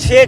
6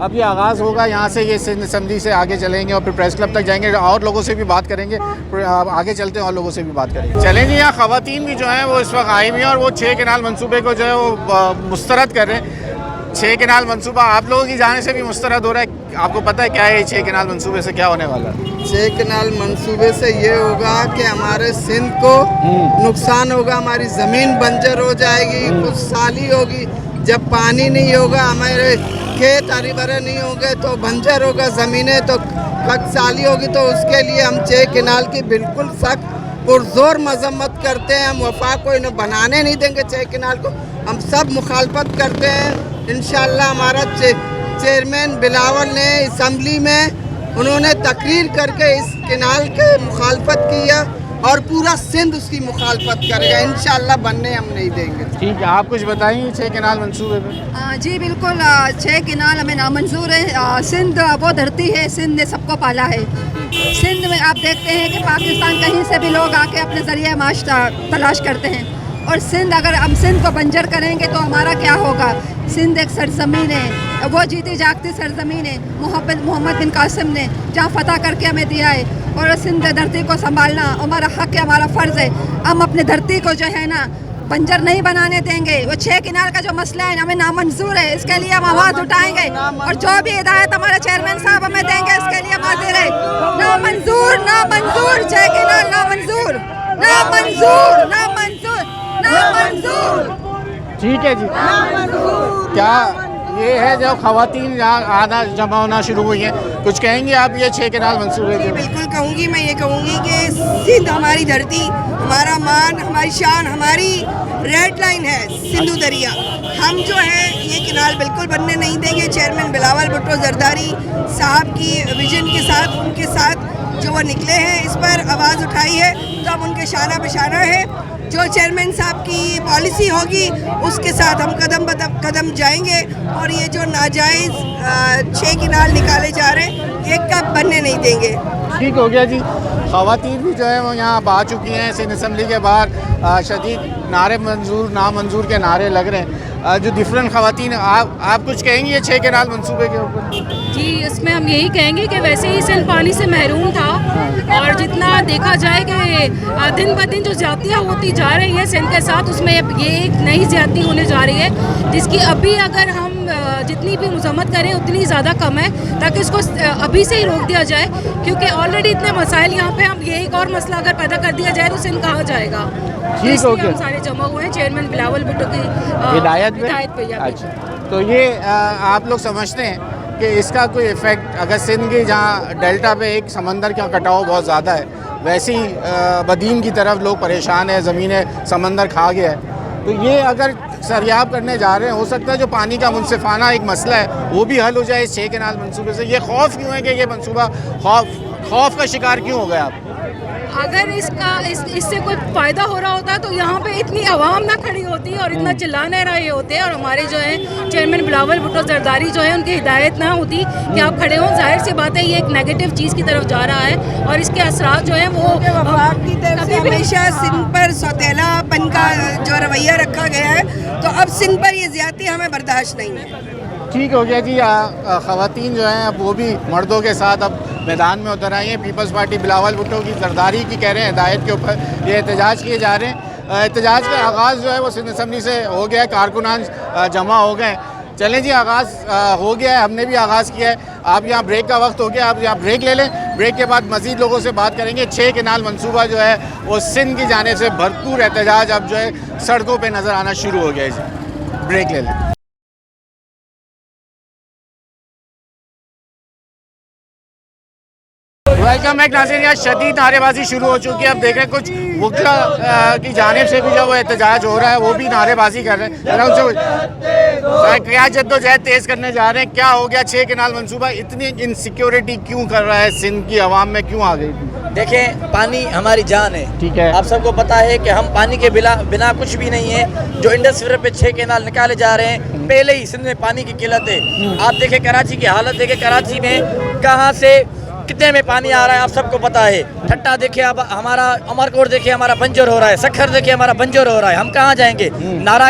اب یہ آغاز ہوگا یہاں سے، یہ سندھ اسمبلی سے آگے چلیں گے اور پھر پریس کلب تک جائیں گے، اور لوگوں سے بھی بات کریں گے، آگے چلتے ہیں اور لوگوں سے بھی بات کریں گے۔ چلیں جی، یہاں خواتین بھی جو ہیں وہ اس وقت آئی ہوئی ہیں اور وہ 6 کنال منصوبے کو جو ہے وہ مسترد کر رہے ہیں۔ 6 کنال منصوبہ آپ لوگوں کی جانے سے بھی مسترد ہو رہا ہے، آپ کو پتہ ہے کیا ہے 6 کنال منصوبے سے کیا ہونے والا ہے؟ 6 کنال منصوبے سے یہ ہوگا کہ ہمارے سندھ کو نقصان ہوگا، ہماری زمین بنجر ہو جائے گی، کچھ سالی ہوگی، جب پانی نہیں ہوگا ہمارے کھیت ہری بھرے نہیں ہوں گے تو بنجر ہوگا زمینیں، تو خاک سالی ہوگی، تو اس کے لیے ہم 6 کنال کی بالکل سخت پرزور مذمت کرتے ہیں۔ ہم وفاق کو انہیں بنانے نہیں دیں گے 6 کنال کو، ہم سب مخالفت کرتے ہیں۔ انشاءاللہ ہمارا چیئرمین بلاول نے اسمبلی میں انہوں نے تقریر کر کے اس کنال کے مخالفت کیا اور پورا سندھ اس کی مخالفت کرے گا، انشاءاللہ بننے ہم نہیں دیں گے۔ ٹھیک ہے، آپ کچھ بتائیں 6 کنال منصوبے پہ؟ جی بالکل، 6 کنال ہمیں نامنظور ہے۔ سندھ وہ دھرتی ہے، سندھ نے سب کو پالا ہے۔ سندھ میں آپ دیکھتے ہیں کہ پاکستان کہیں سے بھی لوگ آ کے اپنے ذریعہ معاش تلاش کرتے ہیں، اور سندھ اگر ہم سندھ کو بنجر کریں گے تو ہمارا کیا ہوگا؟ سندھ ایک سرزمین ہے، وہ جیتی جاگتی سرزمین ہے، محمد بن قاسم نے جہاں فتح کر کے ہمیں دیا ہے، اور سندھ دھرتی کو سنبھالنا ہمارا حق ہے، ہمارا فرض ہے۔ ہم اپنے دھرتی کو جو ہے نا بنجر نہیں بنانے دیں گے۔ وہ 6 کنال کا جو مسئلہ ہے ہمیں نامنظور ہے، اس کے لیے ہم آواز اٹھائیں گے، اور جو بھی ہدایت ہمارے چیئرمین صاحب ہمیں دیں گے اس کے لیے حاضر ہے۔ نامنظور، نامنظور، 6 کنال نامنظور، نامنظور، نامنظور، نامنظور۔ ٹھیک ہے جی، کیا یہ ہے جو خواتین یہاں آنا جمع ہونا شروع ہوئی ہیں، کچھ کہیں گے آپ یہ 6 کنال منصوبے کے؟ بالکل کہوں گی، میں یہ کہوں گی کہ سندھ ہماری دھرتی، ہمارا مان، ہماری شان، ہماری ریڈ لائن ہے سندھو دریا۔ ہم جو ہے یہ کنال بالکل بننے نہیں دیں گے۔ چیئرمین بلاول بھٹو زرداری صاحب کی ویژن کے ساتھ، ان کے ساتھ جو وہ نکلے ہیں، اس پر آواز اٹھائی ہے تو اب ان کے شانہ بشانہ ہے۔ جو چیئرمین صاحب کی پالیسی ہوگی اس کے ساتھ ہم قدم قدم جائیں گے، اور یہ جو ناجائز 6 کنال نکالے جا رہے ہیں یہ کب بننے نہیں دیں گے۔ ٹھیک ہو گیا جی، خواتین بھی جو ہے وہ یہاں اب آ چکی ہیں سندھ اسمبلی کے باہر، شدید نعرے منظور نامنظور کے نعرے لگ رہے ہیں۔ جو ڈفرینٹ خواتین، آپ کچھ کہیں گے یہ 6 کنال منصوبے کے اوپر؟ جی، اس میں ہم یہی کہیں گے کہ ویسے ہی سندھ پانی سے محروم تھا، اور جتنا دیکھا جائے کہ دن بہ دن جو زیادتیاں ہوتی جا رہی ہیں سندھ کے ساتھ، اس میں یہ ایک نئی زیادتی ہونے جا رہی ہے، جس کی ابھی اگر ہم جتنی بھی مذمت کریں اتنی زیادہ کم ہے، تاکہ اس کو ابھی سے ہی روک دیا جائے، کیونکہ آلریڈی اتنے مسائل یہاں پہ، ہم یہ ایک اور مسئلہ اگر پیدا کر دیا جائے تو سندھ کہاں جائے گا۔ ٹھیک ہو گیا، ہم سارے جمع ہوئے ہیں چیئرمین بلاول بھٹو کی ہدایت پہ۔ اچھا، تو یہ آپ لوگ سمجھتے ہیں کہ اس کا کوئی ایفیکٹ، اگر سندھ کی جہاں ڈیلٹا پہ ایک سمندر کا کٹاؤ بہت زیادہ ہے، ویسے ہی بدین کی طرف لوگ پریشان ہیں، زمینیں سمندر کھا گیا ہے، تو یہ اگر سریاب کرنے جا رہے ہیں، ہو سکتا ہے جو پانی کا منصفانہ ایک مسئلہ ہے وہ بھی حل ہو جائے اس 6 کنال منصوبے سے۔ یہ خوف کیوں ہے کہ یہ منصوبہ خوف کا شکار کیوں ہو گیا آپ؟ اگر اس سے کوئی فائدہ ہو رہا ہوتا تو یہاں پہ اتنی عوام نہ کھڑی ہوتی اور اتنا چلا نہ رہے ہوتے، اور ہمارے جو ہے چیئرمین بلاول بھٹو زرداری جو ہے ان کی ہدایت نہ ہوتی کہ آپ کھڑے ہوں۔ ظاہر سی بات ہے یہ ایک نیگیٹو چیز کی طرف جا رہا ہے، اور اس کے اثرات جو ہیں وہ وفاق کی طرف سے ہمیشہ سندھ پر سوتیلا پن کا جو رویہ رکھا گیا ہے، تو اب سندھ پر یہ زیادتی ہمیں برداشت نہیں ہے۔ ٹھیک ہو گیا جی، خواتین جو ہیں اب وہ بھی مردوں کے ساتھ اب میدان میں اتر آئی ہیں۔ پیپلز پارٹی بلاول بھٹو کی زرداری کی کہہ رہے ہیں ہدایت کے اوپر یہ احتجاج کیے جا رہے ہیں۔ احتجاج کا آغاز جو ہے وہ سندھ اسمبلی سے ہو گیا ہے، کارکنان جمع ہو گئے ہیں۔ چلیں جی، آغاز ہو گیا ہے، ہم نے بھی آغاز کیا ہے۔ آپ یہاں بریک کا وقت ہو گیا، آپ یہاں بریک لے لیں، بریک کے بعد مزید لوگوں سے بات کریں گے۔ 6 کنال منصوبہ جو ہے وہ سندھ کی جانب سے بھرپور احتجاج اب جو ہے سڑکوں پہ نظر آنا شروع ہو گیا ہے جی، بریک لے لیں۔ ویلکم بیک ناظرین، یہاں شدید نعرے بازی شروع ہو چکی ہے۔ اب دیکھ رہے ہیں کچھ وکلا کی جانب سے بھی جو وہ احتجاج ہو رہا ہے وہ بھی نعرے بازی کر رہے ہیں۔ کیا جدوجہد تیز کرنے جا رہے ہیں؟ کیا ہو گیا 6 کنال منصوبہ اتنی انسیکیورٹی کیوں کر رہا ہے؟ سندھ کی عوام میں کیوں آ گئی؟ دیکھیں، پانی ہماری جان ہے، ٹھیک ہے، آپ سب کو پتا ہے کہ ہم پانی کے بنا کچھ بھی نہیں ہے۔ جو انڈس ریور پہ 6 کینال نکالے جا رہے ہیں، پہلے ہی سندھ میں پانی کی قلت ہے۔ آپ دیکھیں کراچی کی حالت، دیکھیں کراچی میں کہاں سے کتنے میں پانی آ رہا ہے، آپ سب کو پتا ہے۔ ٹھٹا دیکھیں، اب ہمارا عمرکوٹ دیکھیں ہمارا بنجر ہو رہا ہے، سکھر دیکھیں ہمارا بنجر ہو رہا ہے، ہم کہاں جائیں گے؟ نارا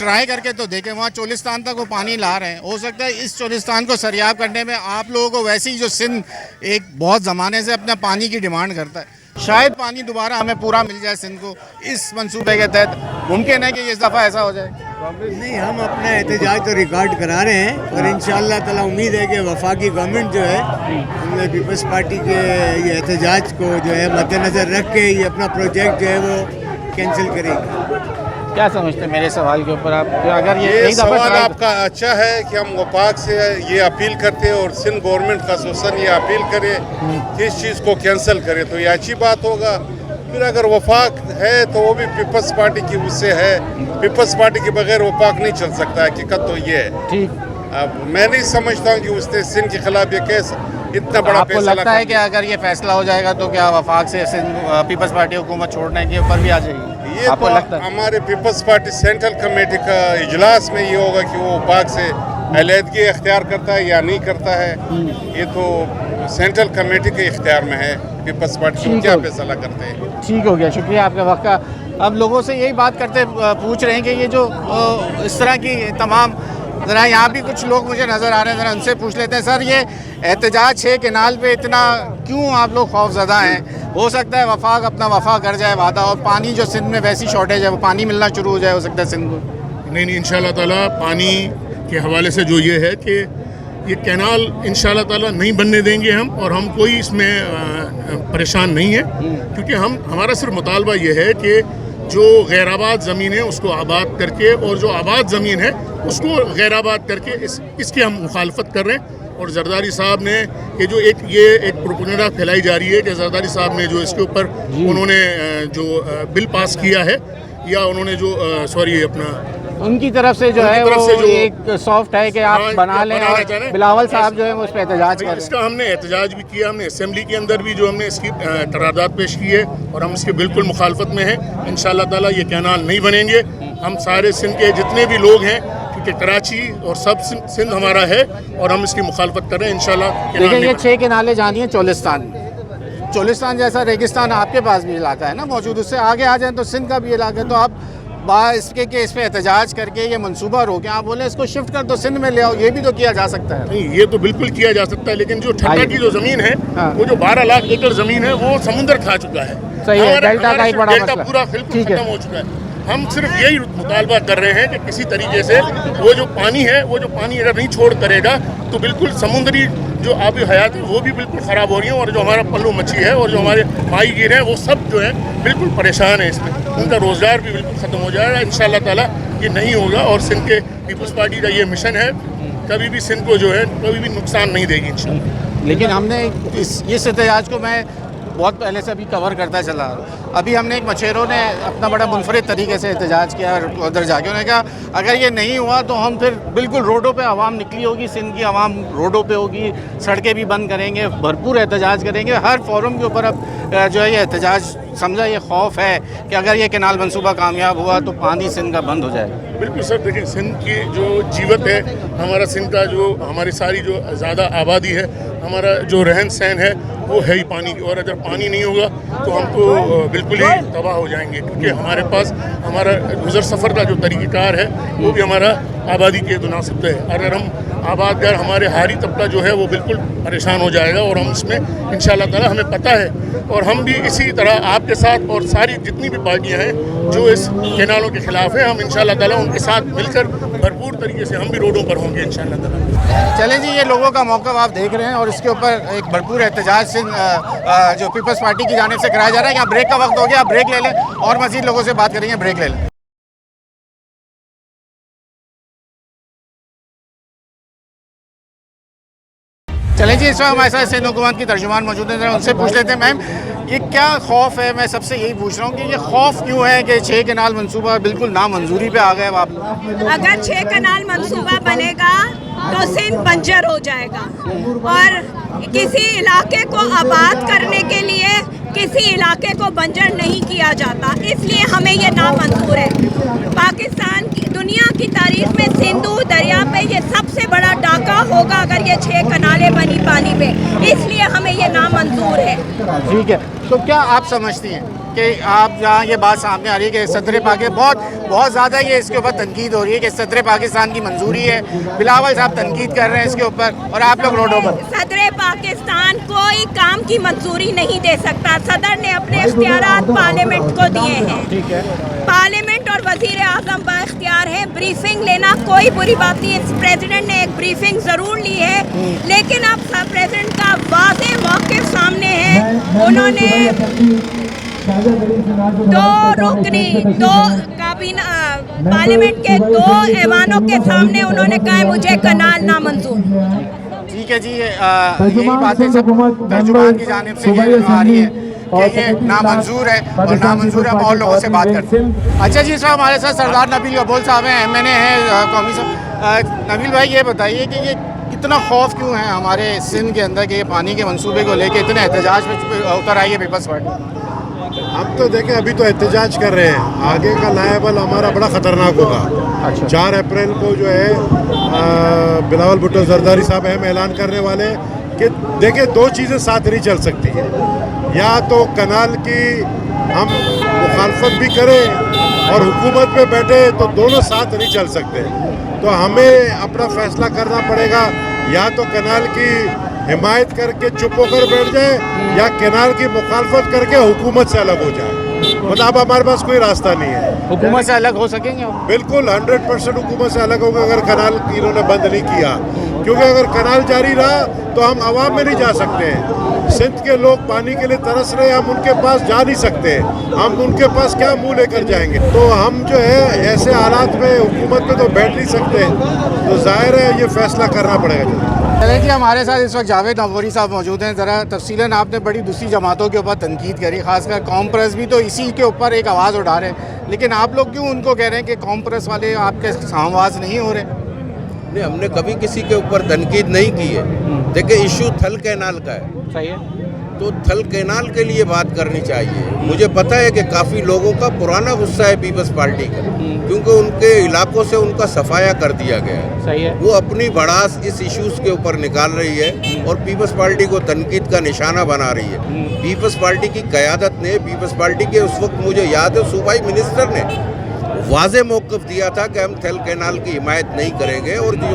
ٹرائی کر کے تو دیکھیں, وہاں چولستان تک وہ پانی لا رہے ہیں, ہو سکتا ہے اس چولستان کو سریاب کرنے میں آپ لوگوں کو ویسے ہی جو سندھ ایک بہت زمانے سے اپنا پانی کی ڈیمانڈ کرتا ہے, شاید پانی دوبارہ ہمیں پورا مل جائے سندھ کو اس منصوبے کے تحت. ممکن ہے کہ اس دفعہ ایسا ہو جائے. نہیں, ہم اپنا احتجاج تو ریکارڈ کرا رہے ہیں اور انشاءاللہ تعالی امید ہے کہ وفاقی گورنمنٹ جو ہے ہم نے پیپلز پارٹی کے یہ احتجاج کو جو ہے مد نظر رکھ کے یہ اپنا پروجیکٹ جو ہے وہ کینسل کرے گی. کیا سمجھتے ہیں میرے سوال کے اوپر آپ, اگر یہ سوال آپ کا اچھا ہے کہ ہم وفاق سے یہ اپیل کرتے ہیں اور سندھ گورنمنٹ خصوصاً یہ اپیل کرے کہ اس چیز کو کینسل کرے تو یہ اچھی بات ہوگا. پھر اگر وفاق ہے تو وہ بھی پیپلز پارٹی کی اس سے ہے, پیپلز پارٹی کے بغیر وفاق نہیں چل سکتا. حقیقت تو یہ ہے. ٹھیک, اب میں نہیں سمجھتا ہوں کہ اس نے سندھ کے خلاف یہ کیس اتنا بڑا آپ کو لگتا ہے کہ اگر یہ فیصلہ ہو جائے گا تو کیا وفاق سے پیپلز پارٹی حکومت چھوڑنے کے اوپر بھی آ جائے گی؟ یہ تو ہمارے پیپلز پارٹی سینٹرل کمیٹی کا اجلاس میں یہ ہوگا کہ وہ وفاق سے علیحدگی اختیار کرتا ہے یا نہیں کرتا ہے. یہ تو سینٹرل کمیٹی کے اختیار میں ہے, پیپلز پارٹی کیا فیصلہ کرتے ہیں. ٹھیک ہو گیا, شکریہ آپ کے وقت کا. اب لوگوں سے یہی بات کرتے پوچھ رہے ہیں کہ یہ جو اس طرح کی تمام, ذرا یہاں بھی کچھ لوگ مجھے نظر آ رہے ہیں, ذرا ان سے پوچھ لیتے ہیں. سر, یہ احتجاج 6 کینال پہ اتنا کیوں آپ لوگ خوف زدہ ہیں؟ ہو سکتا ہے وفاق اپنا وفا کر جائے وعدہ, اور پانی جو سندھ میں ویسی شارٹیج ہے وہ پانی ملنا شروع ہو جائے, ہو سکتا ہے سندھ کو. نہیں, انشاءاللہ تعالیٰ پانی کے حوالے سے جو یہ ہے کہ یہ کینال انشاءاللہ تعالیٰ نہیں بننے دیں گے ہم, اور ہم کوئی اس میں پریشان نہیں ہے, کیونکہ ہمارا صرف مطالبہ یہ ہے کہ جو غیر آباد زمین ہے اس کو آباد کر کے, اور جو آباد زمین ہے اس کو غیر آباد کر کے اس کی ہم مخالفت کر رہے ہیں. اور زرداری صاحب نے یہ جو ایک پروپیگنڈا پھیلائی جا رہی ہے کہ زرداری صاحب نے جو اس کے اوپر انہوں نے جو بل پاس کیا ہے, یا انہوں نے جو اپنا ان کی طرف سے جو ہے وہ ایک سافٹ ہے کہ آپ بنا لیں, اور بلاول صاحب جو ہے وہ اس پہ احتجاج کر رہے ہیں. اس کا ہم نے احتجاج بھی کیا, ہم نے اسمبلی کے اندر بھی جو ہم نے اس کی قرارداد پیش کی ہے, اور ہم اس کے بالکل مخالفت میں ہیں. انشاءاللہ تعالیٰ یہ کینال نہیں بنیں گے. ہم سارے سندھ کے جتنے بھی لوگ ہیں, کیونکہ کراچی اور سب سندھ ہمارا ہے, اور ہم اس کی مخالفت کر رہے ہیں. انشاءاللہ دیکھیں, یہ 6 کینالیں جانی ہیں چولستان. چولستان جیسا ریگستان آپ کے پاس بھی علاقہ ہے نا موجود, اس سے آگے آ جائیں تو سندھ کا بھی علاقہ ہے. تو آپ اس کے کہ اس پہ احتجاج کر کے یہ منصوبہ روکیں, آپ بولیں اس کو شفٹ کر دو سندھ میں لے آؤ, یہ بھی تو کیا جا سکتا ہے. نہیں, یہ تو بالکل کیا جا سکتا ہے, لیکن جو ٹھنڈا کی جو زمین ہے وہ جو 12 لاکھ ایکڑ زمین ہے وہ سمندر کھا چکا ہے. صحیح ہے, ڈیلٹا کا ایک بڑا مسئلہ. ڈیلٹا پورا بالکل ختم ہو چکا ہے. ہم صرف یہی مطالبہ کر رہے ہیں کہ کسی طریقے سے وہ جو پانی اگر نہیں چھوڑ کرے گا تو بالکل سمندری جو آبی حیات ہے وہ بھی بالکل خراب ہو رہی ہیں, اور جو ہمارا پلو مچھی ہے اور جو ہمارے ماہی گیر ہیں وہ سب جو ہے بالکل پریشان ہیں. اس میں ان کا روزگار بھی بالکل ختم ہو جائے گا. انشاءاللہ تعالیٰ یہ نہیں ہوگا, اور سندھ کے پیپلز پارٹی کا یہ مشن ہے, کبھی بھی سندھ کو جو ہے کبھی بھی نقصان نہیں دے گی انشاءاللہ. لیکن ہم نے اس احتجاج کو میں بہت پہلے سے ابھی کور کرتا چلا. ابھی ہم نے ایک مچھیروں نے اپنا بڑا منفرد طریقے سے احتجاج کیا, اور ادھر جا کے انہوں نے کہا اگر یہ نہیں ہوا تو ہم پھر بالکل روڈوں پہ عوام نکلی ہوگی, سندھ کی عوام روڈوں پہ ہوگی, سڑکیں بھی بند کریں گے, بھرپور احتجاج کریں گے. ہر فورم کے اوپر اب جو ہے یہ احتجاج سمجھا, یہ خوف ہے کہ اگر یہ کینال منصوبہ کامیاب ہوا تو پانی سندھ کا بند ہو جائے گا. بالکل سر, دیکھیں سندھ کی جو جیوت ہے, ہمارا سندھ کا جو ہماری ساری جو زیادہ آبادی ہے, ہمارا جو رہن سہن ہے وہ ہے ہی پانی کی, اور اگر پانی نہیں ہوگا تو ہم تو بالکل ہی تباہ ہو جائیں گے. کیونکہ ہمارے پاس ہمارا گزر سفر کا جو طریقہ کار ہے وہ بھی ہمارا آبادی کے مناسب ہے. اگر ہم آباد گار ہمارے حاری طبقہ جو ہے وہ بالکل پریشان ہو جائے گا, اور ہم اس میں انشاءاللہ تعالیٰ ہمیں پتہ ہے, اور ہم بھی اسی طرح آپ کے ساتھ اور ساری جتنی بھی پارٹیاں ہیں جو اس کینالوں کے خلاف ہیں, ہم انشاءاللہ تعالیٰ ان کے ساتھ مل کر بھرپور طریقے سے ہم بھی روڈوں پر ہوں گے انشاءاللہ تعالیٰ. چلیں جی, یہ لوگوں کا موقف آپ دیکھ رہے ہیں, اور اس کے اوپر ایک بھرپور احتجاج جو پیپلز پارٹی کی جانب سے کرایا جا رہا ہے. یہاں بریک کا وقت ہو گیا, بریک لے لیں اور مزید لوگوں سے بات کریں گے. بریک لے لیں. چلیں جی, اس وقت ہمارے ساتھ سندھ حکومت کی ترجمان موجود ہیں, ان سے پوچھ لیتے ہیں. میم, یہ کیا خوف ہے؟ میں سب سے یہی پوچھ رہا ہوں کہ یہ خوف کیوں ہے کہ 6 کینال منصوبہ بالکل نامنظوری پہ آ گئے اب آپ لوگ؟ اگر 6 کینال منصوبہ بنے گا تو سندھ بنجر ہو جائے گا, اور کسی علاقے کو آباد کرنے کے لیے کسی علاقے کو بنجر نہیں کیا جاتا, اس لیے ہمیں یہ نامنظور ہے. پاکستان کی دنیا کی تاریخ میں سندھو دریا پہ یہ سب سے بڑا ڈاکہ ہوگا اگر یہ 6 کنالیں بنی پانی پہ, اس لیے ہمیں یہ نامنظور ہے. ٹھیک ہے, تو کیا آپ سمجھتی ہیں کہ آپ جہاں یہ بات سامنے آ رہی ہے کہ صدر پاکستان بہت زیادہ یہ اس کے اوپر تنقید ہو رہی ہے کہ صدر پاکستان کی منظوری ہے، بلاول صاحب تنقید کر رہے ہیں اس کے اوپر اور آپ لوگ روڈوں پر. صدر پاکستان کوئی کام کی منظوری نہیں دے سکتا. صدر نے اپنے اختیارات پارلیمنٹ کو دیے ہیں. پارلیمنٹ اور وزیر اعظم با اختیار ہے. بریفنگ لینا کوئی بری بات نہیں ہے. پریزیڈنٹ نے ایک بریفنگ ضرور لی ہے، لیکن اب پریزیڈنٹ کا واضح موقف سامنے ہے. انہوں نے دو کابینہ پارلیمنٹ کے 2 ایوانوں کے سامنے انہوں نے کہا مجھے کنال نامنظور. ٹھیک ہے جی، یہی باتیں سب ترجمان کی جانب سے یہ آ رہی ہے کہ یہ نامنظور ہے اور نامنظور ہے. اور لوگوں سے بات کرتے ہیں. اچھا جی، اس وقت ہمارے ساتھ سردار نبیل قبول صاحب ہیں، MNA ہیں قومی صاحب. نبیل بھائی یہ بتائیے کہ یہ اتنا خوف کیوں ہے ہمارے سندھ کے اندر کہ یہ پانی کے منصوبے کو لے کے اتنے احتجاج میں اتر آئی ہے پیپلز پارٹی؟ ہم تو دیکھیں ابھی تو احتجاج کر رہے ہیں، آگے کا لائبل ہمارا بڑا خطرناک ہوگا. 4 اپریل کو جو ہے بلاول بھٹو زرداری صاحب اہم اعلان کرنے والے کہ دیکھیں 2 چیزیں ساتھ نہیں چل سکتی ہیں. یا تو کنال کی ہم مخالفت بھی کریں اور حکومت پہ بیٹھے تو دونوں ساتھ نہیں چل سکتے. تو ہمیں اپنا فیصلہ کرنا پڑے گا، یا تو کنال کی حمایت کر کے چپ ہو کر بیٹھ جائے یا کنال کی مخالفت کر کے حکومت سے الگ ہو جائے. مطلب اب ہمارے پاس کوئی راستہ نہیں ہے. حکومت سے الگ ہو سکیں گے؟ بالکل 100% حکومت سے الگ ہوگا اگر کنال انہوں نے بند نہیں کیا، کیونکہ اگر کنال جاری رہا تو ہم عوام میں نہیں جا سکتے ہیں. سندھ کے لوگ پانی کے لیے ترس رہے ہیں، ہم ان کے پاس جا نہیں سکتے. ہم ان کے پاس کیا منہ لے کر جائیں گے؟ تو ہم جو ہے ایسے حالات میں حکومت میں تو بیٹھ نہیں سکتے. تو ظاہر ہے یہ فیصلہ کرنا پڑے گا. چلیں جی، ہمارے ساتھ اس وقت جاوید نووری صاحب موجود ہیں. ذرا تفصیلاً آپ نے بڑی دوسری جماعتوں کے اوپر تنقید کری، خاص کر قوم پرست بھی تو اسی کے اوپر ایک آواز اٹھا رہے ہیں، لیکن آپ لوگ کیوں ان کو کہہ رہے ہیں کہ قوم پرست والے آپ کے آواز نہیں ہو رہے؟ نہیں، ہم نے کبھی کسی کے اوپر تنقید نہیں کی ہے. دیکھیں ایشو تھل کینال کا ہے. صحیح ہے. تو تھل کینال کے لیے بات کرنی چاہیے. مجھے پتہ ہے کہ کافی لوگوں کا پرانا غصہ ہے پیپلز پارٹی کا، کیونکہ ان کے علاقوں سے ان کا صفایا کر دیا گیا ہے. صحیح ہے. وہ اپنی بڑاس اس ایشوز کے اوپر نکال رہی ہے اور پیپلز پارٹی کو تنقید کا نشانہ بنا رہی ہے. پیپلز پارٹی کی قیادت نے، پیپلز پارٹی کے اس وقت مجھے یاد ہے صوبائی منسٹر نے واضح موقف دیا تھا کہ ہم تھل کینال کی حمایت نہیں کریں گے. اور جو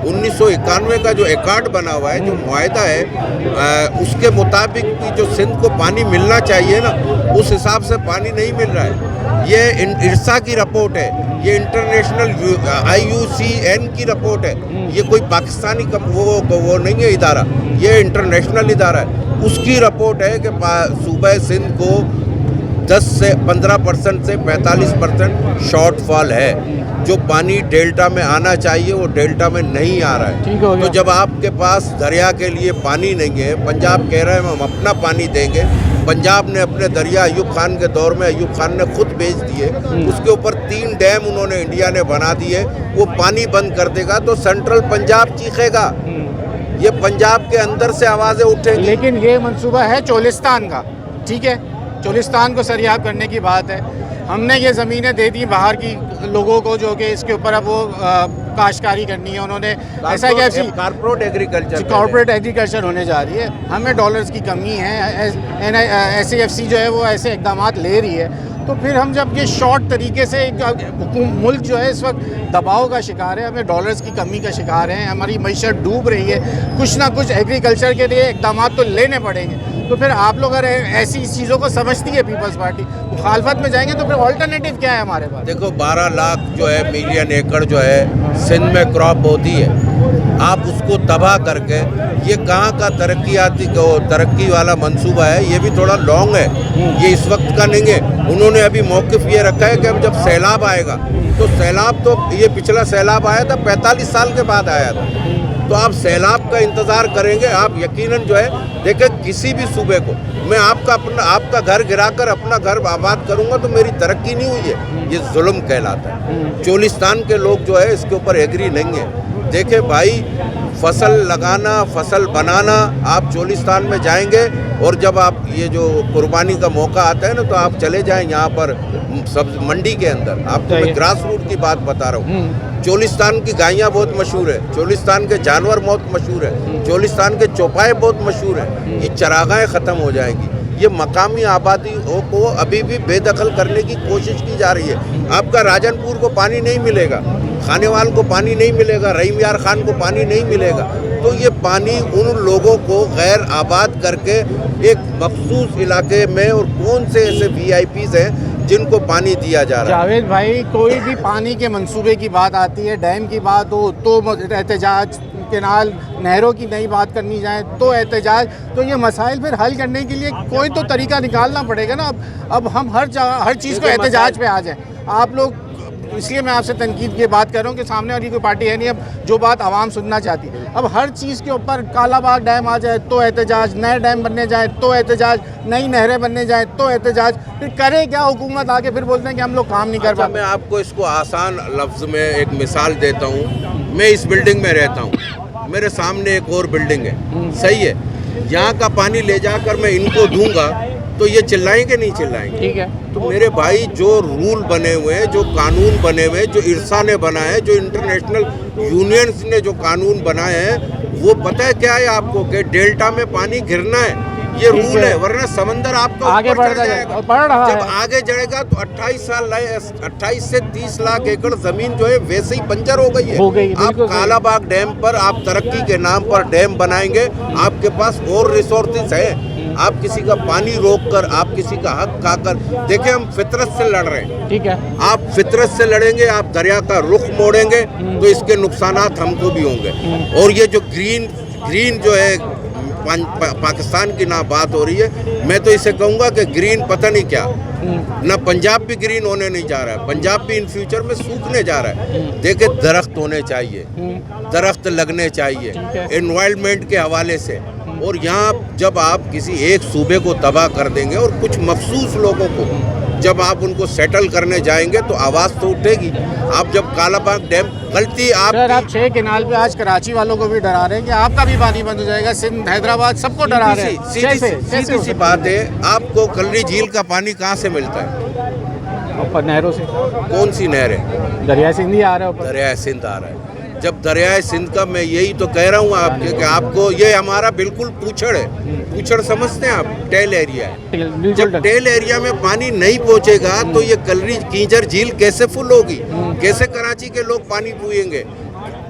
1991 کا جو ایکارڈ بنا ہوا ہے، جو معاہدہ ہے، اس کے مطابق بھی جو سندھ کو پانی ملنا چاہیے نا، اس حساب سے پانی نہیں مل رہا ہے. یہ ارسا کی رپورٹ ہے، یہ انٹرنیشنل IUCN کی رپورٹ ہے. یہ کوئی پاکستانی وہ نہیں ہے ادارہ، یہ انٹرنیشنل ادارہ ہے. اس کی رپورٹ ہے کہ صوبہ سندھ کو 10 سے 15% سے 45% شارٹ فال ہے. جو پانی ڈیلٹا میں آنا چاہیے وہ ڈیلٹا میں نہیں آ رہا ہے. تو جب آپ کے پاس دریا کے لیے پانی نہیں ہے، پنجاب کہہ رہے ہیں ہم اپنا پانی دیں گے. پنجاب نے اپنے دریا ایوب خان کے دور میں ایوب خان نے خود بیچ دیے، اس کے اوپر 3 ڈیم انہوں نے انڈیا نے بنا دیے. وہ پانی بند کر دے گا تو سینٹرل پنجاب چیخے گا، یہ پنجاب کے اندر سے آوازیں اٹھیں گی. لیکن یہ منصوبہ ہے چولستان کا، ٹھیک ہے، چولستان کو سریاب کرنے کی بات ہے. ہم نے یہ زمینیں دے دی باہر کی لوگوں کو جو کہ اس کے اوپر اب وہ کاشتکاری کرنی ہے. انہوں نے ایسا کہ کارپوریٹ ایگریکلچر ہونے جا رہی ہے. ہمیں ڈالرز کی کمی ہے، SAFC جو ہے وہ ایسے اقدامات لے رہی ہے. تو پھر ہم جب یہ شارٹ طریقے سے ملک جو ہے اس وقت دباؤ کا شکار ہے، ہمیں ڈالرز کی کمی کا شکار ہیں، ہماری معیشت ڈوب رہی ہے، کچھ نہ کچھ ایگریکلچر کے لیے اقدامات تو لینے پڑیں گے. تو پھر آپ لوگ اگر ایسی چیزوں کو سمجھتی ہے پیپلز پارٹی، مخالفت میں جائیں گے تو پھر آلٹرنیٹیو کیا ہے ہمارے پاس؟ دیکھو 12 لاکھ جو ہے ملین ایکڑ جو ہے سندھ میں کراپ ہوتی ہے، آپ اس کو تباہ کر کے یہ کہاں کا ترقی والا منصوبہ ہے؟ یہ بھی تھوڑا لانگ ہے، یہ اس وقت کا نہیں ہے. انہوں نے ابھی موقف یہ رکھا ہے کہ اب جب سیلاب آئے گا تو سیلاب تو یہ پچھلا سیلاب آیا تھا 45 سال کے بعد آیا تھا، تو آپ سیلاب کا انتظار کریں گے. آپ یقیناً جو ہے دیکھیں کسی بھی صوبے کو میں آپ کا گھر گرا کر اپنا گھر آباد کروں گا تو میری ترقی نہیں ہوئی ہے، یہ ظلم کہلاتا ہے. چولستان کے لوگ جو ہے اس کے اوپر ایگری نہیں ہے. دیکھیں بھائی، فصل لگانا، فصل بنانا، آپ چولستان میں جائیں گے اور جب آپ یہ جو قربانی کا موقع آتا ہے نا تو آپ چلے جائیں یہاں پر سبز منڈی کے اندر. آپ کو میں گراس روٹ کی بات بتا رہا ہوں. چولستان کی گائیاں بہت مشہور ہے، چولستان کے جانور بہت مشہور ہے، چولستان کے چوپائے بہت مشہور ہیں. یہ چراگاہیں ختم ہو جائیں گی. یہ مقامی آبادیوں کو ابھی بھی بے دخل کرنے کی کوشش کی جا رہی ہے. آپ کا راجن پور کو پانی نہیں ملے گا, خانیوال کو پانی نہیں ملے گا, رحیم یار خان کو پانی نہیں ملے گا. تو یہ پانی ان لوگوں کو غیر آباد کر کے ایک مخصوص علاقے میں, اور کون سے ایسے VIPs ہیں جن کو پانی دیا جا رہا ہے. جاوید بھائی, کوئی بھی پانی کے منصوبے کی بات آتی ہے, ڈیم کی بات ہو تو احتجاج, کینال نہروں کی نئی بات کرنی جائے تو احتجاج. تو یہ مسائل پھر حل کرنے کے لیے کوئی تو طریقہ نکالنا پڑے گا نا. اب ہم ہر چیز کو احتجاج پہ آ جائیں. آپ لوگ, اس لیے میں آپ سے تنقید کی بات کر رہا ہوں کہ سامنے والی کوئی پارٹی ہے نہیں, اب جو بات عوام سننا چاہتی ہے. اب ہر چیز کے اوپر کالا باغ ڈیم آ جائے تو احتجاج, نئے ڈیم بننے جائیں تو احتجاج, نئی نہریں بننے جائیں تو احتجاج. پھر کرے کیا حکومت آگے؟ پھر بولتے ہیں کہ ہم لوگ کام نہیں کر پاتے. میں آپ کو اس کو آسان لفظ میں ایک مثال دیتا ہوں. میں اس بلڈنگ میں رہتا ہوں, میرے سامنے ایک اور بلڈنگ ہے, صحیح ہے. یہاں کا پانی لے جا کر میں ان کو دوں گا تو یہ چلائیں گے نہیں چلائیں گے؟ ٹھیک ہے. تو میرے بھائی, جو رول بنے ہوئے ہیں, جو قانون بنے ہوئے ہیں, جو ارسا نے بنائے ہیں, جو انٹرنیشنل یونینز نے جو قانون بنائے ہیں, وہ پتہ ہے کیا ہے آپ کو, کہ ڈیلٹا میں پانی گرنا ہے, یہ رول ہے. ورنہ سمندر آپ کا آگے بڑھ جائے گا. جب آگے جڑے گا تو 28 سے 30 لاکھ ایکڑ زمین جو ہے ویسے ہی بنجر ہو گئی ہے. آپ کالا باغ ڈیم پر آپ ترقی کے نام پر ڈیم بنائیں گے, آپ کے پاس اور ریسورسز ہیں. آپ کسی کا پانی روک کر, آپ کسی کا حق کھا کر, دیکھیں ہم فطرت سے لڑ رہے ہیں. ٹھیک ہے, آپ فطرت سے لڑیں گے, آپ دریا کا رخ موڑیں گے تو اس کے نقصانات ہم کو بھی ہوں گے. اور یہ جو گرین جو ہے پاکستان کی نہ بات ہو رہی ہے, میں تو اسے کہوں گا کہ گرین پتہ نہیں کیا, نہ پنجاب بھی گرین ہونے نہیں جا رہا ہے, پنجاب بھی ان فیوچر میں سوکھنے جا رہا ہے. دیکھیں, درخت ہونے چاہیے, درخت لگنے چاہیے انوائرمنٹ کے حوالے سے. اور یہاں جب آپ کسی ایک صوبے کو تباہ کر دیں گے اور کچھ مخصوص لوگوں کو جب آپ ان کو سیٹل کرنے جائیں گے تو آواز تو اٹھے گی. آپ جب کالا باغ ڈیم غلطی آپ 6 کینال پہ آج کراچی والوں کو بھی ڈرا رہے ہیں کہ آپ کا بھی پانی بند ہو جائے گا, سندھ, حیدرآباد, سب کو ڈرا رہے ہیں. سیدھی سی بات ہے, آپ کو کلری جھیل کا پانی کہاں سے ملتا ہے؟ اوپر نہروں سے. کون سی نہر ہے؟ دریائے سندھ ہی آ رہا ہے. دریائے سندھ آ رہا ہے. جب دریائے سندھ کا, میں یہی تو کہہ رہا ہوں آپ کے کہ آپ کو یہ ہمارا بالکل پوچھڑ ہے. پوچھڑ سمجھتے ہیں آپ, ٹیل ایریا ہے. جب ٹیل ایریا میں پانی نہیں پہنچے گا تو یہ کلری کینجر جھیل کیسے فل ہوگی؟ کیسے کراچی کے لوگ پانی پوئیں گے؟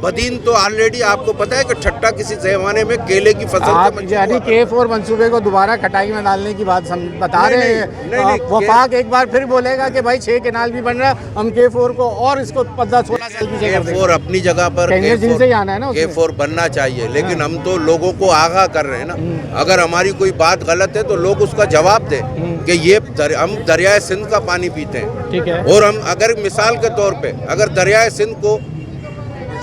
بدین تو آلریڈی آپ کو پتا ہے کہ ٹھٹا کسی زمانے میں کیلے کی فصل یعنی K4 منصوبے کو دوبارہ کٹائی میں ڈالنے کی بات بتا رہے ہیں. وفاق ایک بار پھر بولے گا کہ بھائی 6 کینال بھی بن رہا, ہم K4 کو اور اس کو 15-16 سال پیچھے کر دیں گے. K4 اپنی جگہ پر K4 بننا چاہیے, لیکن ہم تو لوگوں کو آگاہ کر رہے ہیں نا. اگر ہماری کوئی بات غلط ہے تو لوگ اس کا جواب دیں کہ یہ ہم دریائے سندھ کا پانی پیتے ہیں. اور ہم اگر مثال کے طور پہ اگر دریائے سندھ کو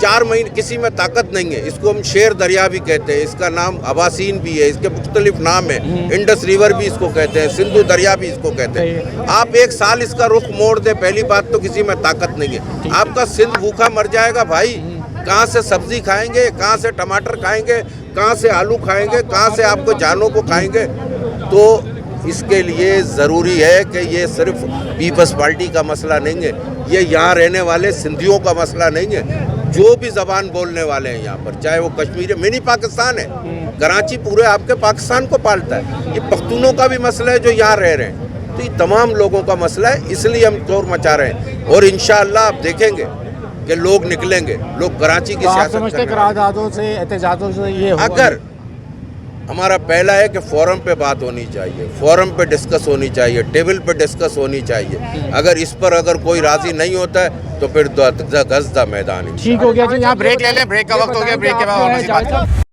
4 مہینے, کسی میں طاقت نہیں ہے, اس کو ہم شیر دریا بھی کہتے ہیں, اس کا نام اباسین بھی ہے, اس کے مختلف نام ہیں, انڈس ریور بھی اس کو کہتے ہیں, سندھو دریا بھی اس کو کہتے ہیں. آپ 1 سال اس کا رخ موڑ دیں, پہلی بات تو کسی میں طاقت نہیں ہے. آپ کا سندھ بھوکا مر جائے گا بھائی. کہاں سے سبزی کھائیں گے, کہاں سے ٹماٹر کھائیں گے, کہاں سے آلو کھائیں گے, کہاں سے آپ کو جانوں کو کھائیں گے؟ تو اس کے لیے ضروری ہے کہ یہ صرف پیپلز پارٹی کا مسئلہ نہیں ہے, یہ یہاں رہنے والے سندھیوں کا مسئلہ نہیں ہے. جو بھی زبان بولنے والے ہیں یہاں پر, چاہے وہ کشمیر, منی پاکستان ہے, کراچی پورے آپ کے پاکستان کو پالتا ہے. یہ پختونوں کا بھی مسئلہ ہے جو یہاں رہ رہے ہیں. تو یہ تمام لوگوں کا مسئلہ ہے, اس لیے ہم شور مچا رہے ہیں. اور انشاءاللہ آپ دیکھیں گے کہ لوگ نکلیں گے, لوگ کراچی کی سیاست کریں. قراردادوں سے, احتجاجوں سے یہ اگر ہمارا پہلا ہے کہ فورم پہ بات ہونی چاہیے, فورم پہ ڈسکس ہونی چاہیے, ٹیبل پہ ڈسکس ہونی چاہیے. اگر اس پر اگر کوئی راضی نہیں ہوتا ہے تو پھر گزدہ میدان. ٹھیک ہو گیا جی, یہاں بریک لے لیں, بریک کا وقت ہو گیا, بریک کے بعد اور مزید بات کریں.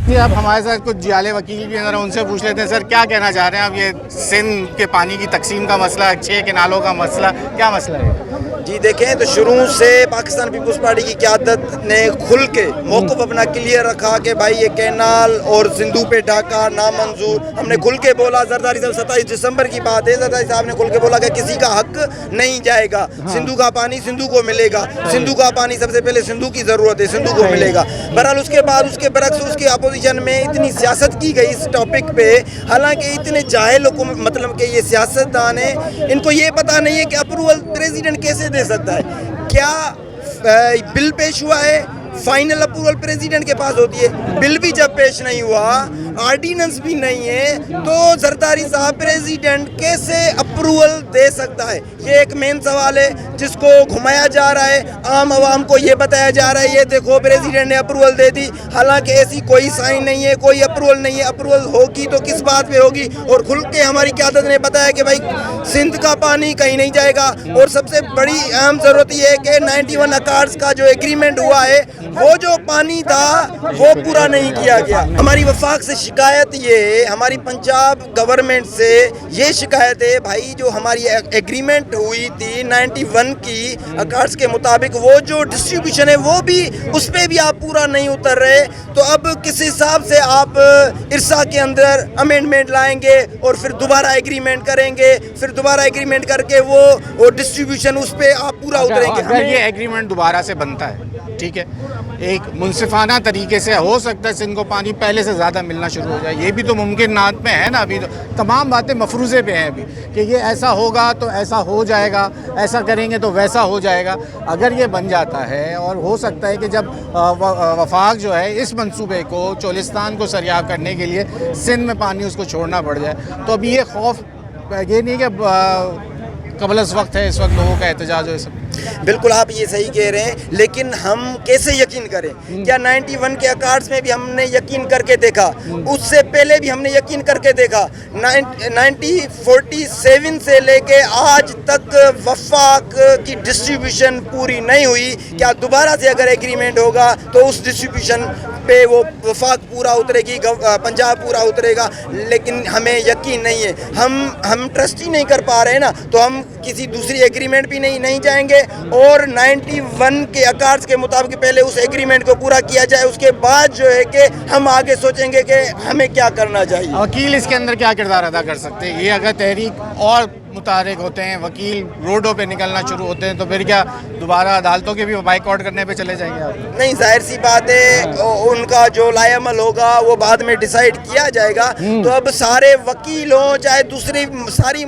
جی, اب ہمارے ساتھ کچھ جیالے وکیل بھی ہیں, ان سے پوچھ لیتے ہیں. سر, کیا کہنا چاہ رہے ہیں آپ؟ یہ سندھ کے پانی کی تقسیم کا مسئلہ, 6 کینالوں کا مسئلہ, کیا مسئلہ ہے؟ جی دیکھیں, تو شروع سے پاکستان پیپلز پارٹی کی قیادت نے کھل کے موقف اپنا کلیئر رکھا کہ بھائی یہ کینال اور سندھو پہ ڈھاکہ نامنظور. ہم نے کھل کے بولا, زرداری صاحب 27 دسمبر کی بات ہے, زرداری صاحب نے کھل کے بولا کہ کسی کا حق نہیں جائے گا, سندھو کا پانی سندھو کو ملے گا, سندھو کا پانی سب سے پہلے سندھو کی ضرورت ہے, سندھو کو ملے گا. بہرحال اس کے بعد اس کے برعکس اس کے اپوزیشن میں اتنی سیاست کی گئی اس ٹاپک پہ, حالانکہ اتنے جاہل مطلب کہ یہ سیاستدان ہیں, ان کو یہ پتہ نہیں ہے کہ اپروول پریزیڈنٹ کیسے دے سکتا ہے. کیا بل پیش ہوا ہے, فائنل اپروول پریزیڈنٹ کے پاس ہوتی ہے. بل بھی جب پیش نہیں ہوا, آرڈیننس بھی نہیں ہے, تو زرداری صاحب پریزیڈنٹ کیسے اپروول دے سکتا ہے؟ یہ ایک مین سوال ہے جس کو گھمایا جا رہا ہے. عام عوام کو یہ بتایا جا رہا ہے یہ دیکھو پریزیڈنٹ نے اپروول دے دی, حالانکہ ایسی کوئی سائن نہیں ہے, کوئی اپروول نہیں ہے. اپروول ہوگی تو کس بات پہ ہوگی؟ اور کھل کے ہماری قیادت نے بتایا کہ بھائی سندھ کا پانی کہیں نہیں جائے گا. اور سب سے بڑی اہم ضرورت یہ ہے کہ 91 اکارڈز کا جو ایگریمنٹ ہوا ہے وہ جو پانی تھا وہ پورا نہیں کیا گیا. ہماری وفاق سے شکایت یہ ہے, ہماری پنجاب گورنمنٹ سے یہ شکایت ہے بھائی جو ہماری ایگریمنٹ ہوئی تھی 91 کی اکارڈز کے مطابق, وہ جو ڈسٹریبیوشن ہے وہ بھی اس پہ بھی آپ پورا نہیں اتر رہے. تو اب کس حساب سے آپ ارسا کے اندر امینڈمنٹ لائیں گے اور پھر دوبارہ ایگریمنٹ کریں گے, پھر دوبارہ ایگریمنٹ کر کے وہ ڈسٹریبیوشن اس پہ آپ پورا اتریں گے؟ اگر یہ ایگریمنٹ دوبارہ سے بنتا ہے, ٹھیک ہے, ایک منصفانہ طریقے سے ہو سکتا ہے سندھ کو پانی پہلے سے زیادہ ملنا شروع ہو جائے. یہ بھی تو ممکنات میں ہے نا, ابھی تو تمام باتیں مفروضے پہ ہیں ابھی کہ یہ ایسا ہوگا تو ایسا ہو جائے گا, ایسا کریں گے تو ویسا ہو جائے گا. اگر یہ بن جاتا ہے اور ہو سکتا ہے کہ جب وفاق جو ہے اس منصوبے کو چولستان کو سریاب کرنے کے لیے سندھ میں پانی اس کو چھوڑنا پڑ جائے, تو اب یہ خوف یہ نہیں کہ قبل از وقت ہے اس وقت لوگوں کا احتجاج ہو. سب بالکل آپ یہ صحیح کہہ رہے ہیں, لیکن ہم کیسے یقین کریں؟ کیا 91 کے اکارڈز میں بھی ہم نے یقین کر کے دیکھا, اس سے پہلے بھی ہم نے یقین کر کے دیکھا. 1947 سے لے کے آج تک وفاق کی ڈسٹریبیوشن پوری نہیں ہوئی. کیا دوبارہ سے اگر ایگریمنٹ ہوگا تو اس ڈسٹریبیوشن پہ وہ وفاق پورا اترے گی, پنجاب پورا اترے گا؟ لیکن ہمیں یقین نہیں ہے, ہم ٹرسٹ ہی نہیں کر پا رہے ہیں نا, تو ہم کسی دوسری ایگریمنٹ بھی نہیں جائیں گے. اور 91 کے اکارڈز کے مطابق پہلے اس ایگریمنٹ کو پورا کیا جائے, اس کے بعد جو ہے کہ ہم آگے سوچیں گے کہ ہمیں کیا کرنا چاہیے. وکیل اس کے اندر کیا کردار ادا کر سکتے ہیں؟ یہ اگر تحریک اور متحرک ہوتے ہیں, وکیل روڈوں پہ نکلنا شروع ہوتے ہیں, تو پھر کیا دوبارہ عدالتوں کے بھی بائیک آؤٹ کرنے پہ چلے جائیں گے آپ؟ نہیں, ظاہر سی بات ہے ان کا جو لائے عمل ہوگا وہ بعد میں ڈیسائیڈ کیا جائے گا. تو اب سارے وکیل ہوں چاہے دوسری ساری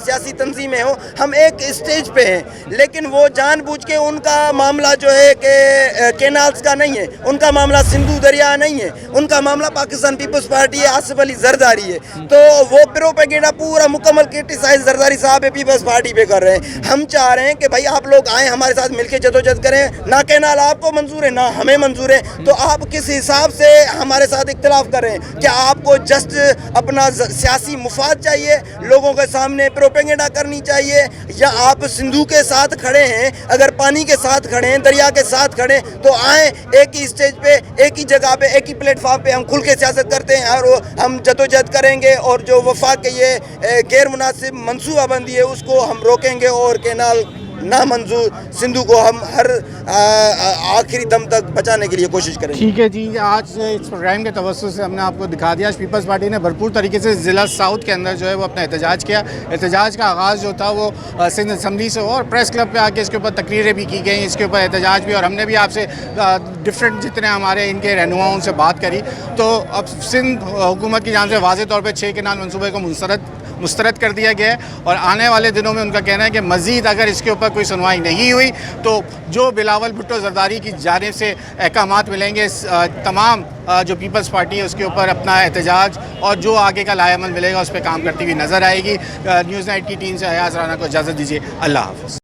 سیاسی تنظیمیں ہوں, ہم ایک اسٹیج پہ ہیں, لیکن وہ جان بوجھ کے ان کا معاملہ جو ہے کہ کینالز کا نہیں ہے, ان کا معاملہ سندھو دریا نہیں ہے, ان کا معاملہ پاکستان پیپلز پارٹی ہے, آصف علی زرداری ہے. تو وہ پروپیگنڈا پورا مکمل کرٹیسائز زرداری صاحب پیپلز پارٹی پہ کر رہے ہیں. ہم چاہ رہے ہیں کہ بھائی آپ لوگ آئیں ہمارے ساتھ مل کے جدوجہد کریں. نہ کینال آپ کو منظور ہے نہ ہمیں منظور ہے, تو آپ کس حساب سے ہمارے ساتھ اختلاف کر رہے ہیں؟ کیا آپ کو جسٹ اپنا سیاسی مفاد چاہیے, لوگوں کے سامنے پروپیگنڈا کرنی چاہیے, یا آپ سندھو کے ساتھ کھڑے ہیں؟ اگر پانی کے ساتھ کھڑے ہیں, دریا کے ساتھ کھڑے ہیں, تو آئیں ایک ہی اسٹیج پہ, ایک ہی جگہ پہ, ایک ہی پلیٹ فارم پہ ہم کھل کے سیاست کرتے ہیں اور ہم جدوجہد کریں گے. اور جو وفاق کے یہ غیر مناسب منصوبہ بندی ہے اس کو ہم روکیں گے, اور کینال نامنظور سندھو کو ہم ہر آخری دم تک بچانے کے لیے کوشش کریں گے. ٹھیک ہے جی, آج اس پروگرام کے توسط سے ہم نے آپ کو دکھا دیا. پیپلز پارٹی نے بھرپور طریقے سے ضلع ساؤتھ کے اندر جو ہے وہ اپنا احتجاج کیا. احتجاج کا آغاز جو تھا وہ سندھ اسمبلی سے اور پریس کلب پہ آ کے اس کے اوپر تقریریں بھی کی گئیں, اس کے اوپر احتجاج بھی, اور ہم نے بھی آپ سے ڈفرینٹ جتنے ہمارے ان کے رہنماؤں سے بات کری. تو اب سندھ حکومت کی جانب سے واضح طور پہ 6 کینال منصوبے کو مسترد کر دیا گیا ہے, اور آنے والے دنوں میں ان کا کہنا ہے کہ مزید اگر اس کے اوپر کوئی سنوائی نہیں ہوئی تو جو بلاول بھٹو زرداری کی جانب سے احکامات ملیں گے, تمام جو پیپلز پارٹی ہے اس کے اوپر اپنا احتجاج اور جو آگے کا لائحہ عمل ملے گا اس پہ کام کرتی ہوئی نظر آئے گی. نیوز 9 کی ٹیم سے ایاز رانا کو اجازت دیجیے. اللہ حافظ.